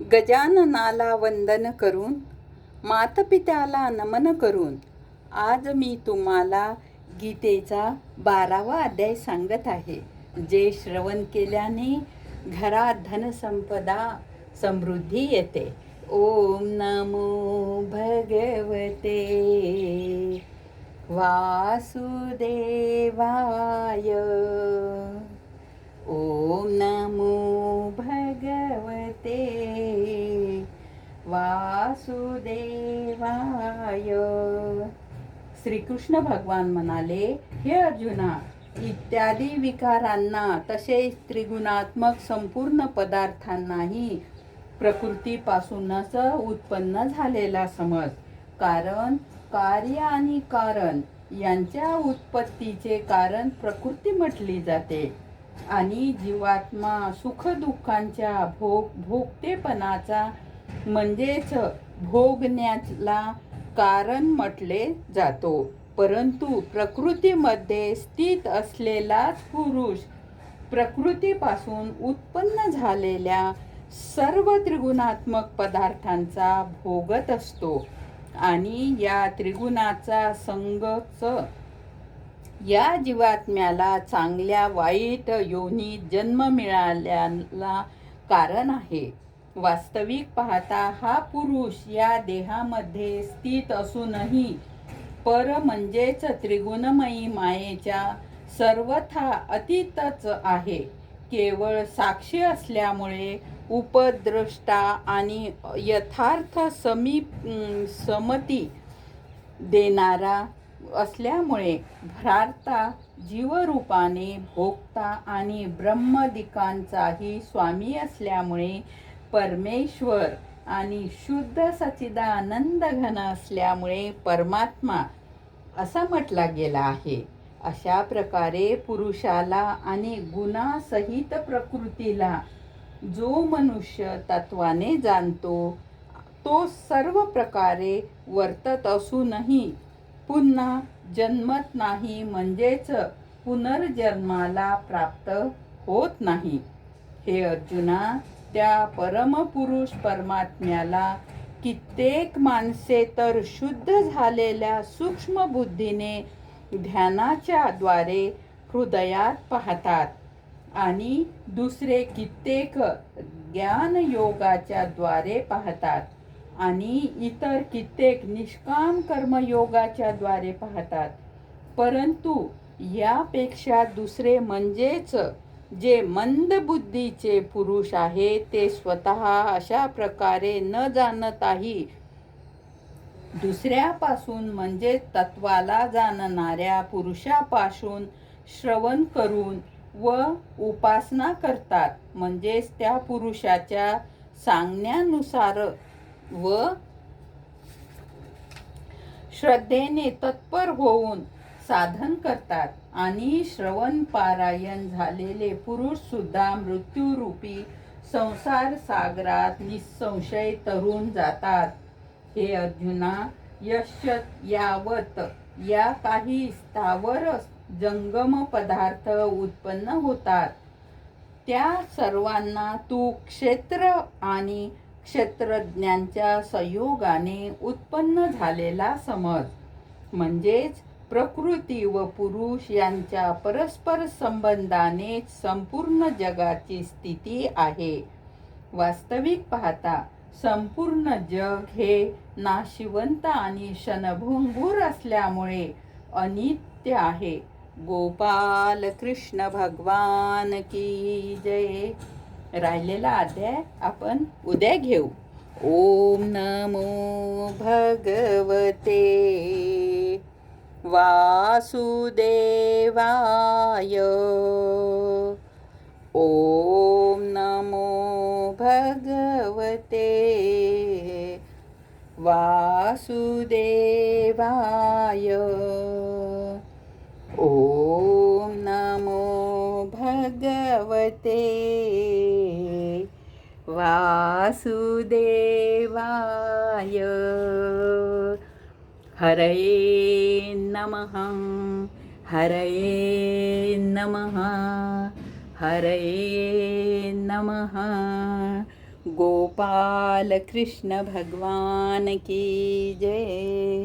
गजाननाला वंदन करून, मातपित्याला नमन करून आज मी तुम्हाला गीतेचा 12वा अध्याय सांगत आहे. जे श्रवण केल्याने घरात धनसंपदा समृद्धी येते. ओम नमो भगवते वासुदेवाय. ओम नमो भगवते वासुदेवाय. श्रीकृष्ण भगवान म्हणाले, हे अर्जुना, इत्यादी विकारांना तसेच त्रिगुणात्मक संपूर्ण पदार्थांनाही प्रकृतीपासूनच उत्पन्न झालेला समज. कारण कार्य आणि कारण यांच्या उत्पत्तीचे कारण प्रकृती म्हटली जाते आणि जीवात्मा सुखदुःखांच्या भोगतेपणाचा म्हणजेच भोगण्याला कारण म्हटले जातो. परंतु प्रकृतीमध्ये स्थित असलेलाच पुरुष प्रकृतीपासून उत्पन्न झालेल्या सर्व त्रिगुणात्मक पदार्थांचा भोगत असतो आणि या त्रिगुणाचा संगच या जीवात्म्याला चांगल्या वाईट योनीत जन्म मिळाल्याला कारण आहे. वास्तविक पाहता हा पुरुष या देहामध्ये स्थित असूनही पर म्हणजेच त्रिगुणमयी मायेच्या सर्वथा अतीतच आहे. केवळ साक्षी असल्यामुळे उपद्रष्टा आणि यथार्थ समती देणारा असल्यामुळे भ्राता जीवरूपाने भोगता आणि ब्रह्मदिकांचाही स्वामी असल्यामुळे परमेश्वर आणि शुद्ध सच्चिदानंद घन असल्यामुळे परमात्मा असा म्हटला गेला आहे. अशा प्रकारे पुरुषाला आणि गुणासहित प्रकृतीला जो मनुष्य तत्वाने जाणतो तो सर्व प्रकारे वर्तत असूनही पुन्हा जन्मत नाही, म्हणजेच पुनर्जन्माला प्राप्त होत नाही. हे अर्जुना, त्या परमपुरुष परमात्म्याला कित्येक माणसे तर शुद्ध झालेल्या सूक्ष्म बुद्धीने ध्यानाच्या द्वारे हृदयात पाहतात आणि दुसरे कित्येक ज्ञानयोगाच्या द्वारे पाहतात आणि इतर कित्येक निष्काम कर्मयोगाच्या द्वारे पाहतात. परंतु यापेक्षा दुसरे म्हणजेच जे मंद बुद्धीचे पुरुष आहे ते स्वतः अशा प्रकारे न जाणताही दुसऱ्यापासून म्हणजे तत्वाला जाणणाऱ्या पुरुषापासून श्रवण करून व उपासना करतात. म्हणजेच त्या पुरुषाच्या सांगण्यानुसार व श्रद्धेने तत्पर होऊन साधन करतात. आणि श्रवण पारायण झालेले पुरुष सुद्धा मृत्यूरूपी संसार सागरात निसंशय तरून जातात. हे अर्जुना, यावत या काही स्थावर जंगम पदार्थ उत्पन्न होतात त्या सर्वांना तू क्षेत्र आणि क्षेत्रज्ञांच्या संयोगाने उत्पन्न झालेला समज. म्हणजेच प्रकृती व पुरुष यांच्या परस्पर संबंधाने संपूर्ण जगाची स्थिती आहे. वास्तविक पाहता संपूर्ण जग हे नाशिवंत आणि क्षणभंगूर असल्यामुळे अनित्य आहे. गोपाल कृष्ण भगवान की जय. राहिलेला अध्याय आपण उद्या घेऊ. ओम नमो भगवते वासुदेवाय. ओम नमो भगवते वासुदेवाय. ओम नमो भगवते वासुदेवाय. हरये नमः. हरये नमः. हरये नमः. गोपाल कृष्ण भगवान की जय.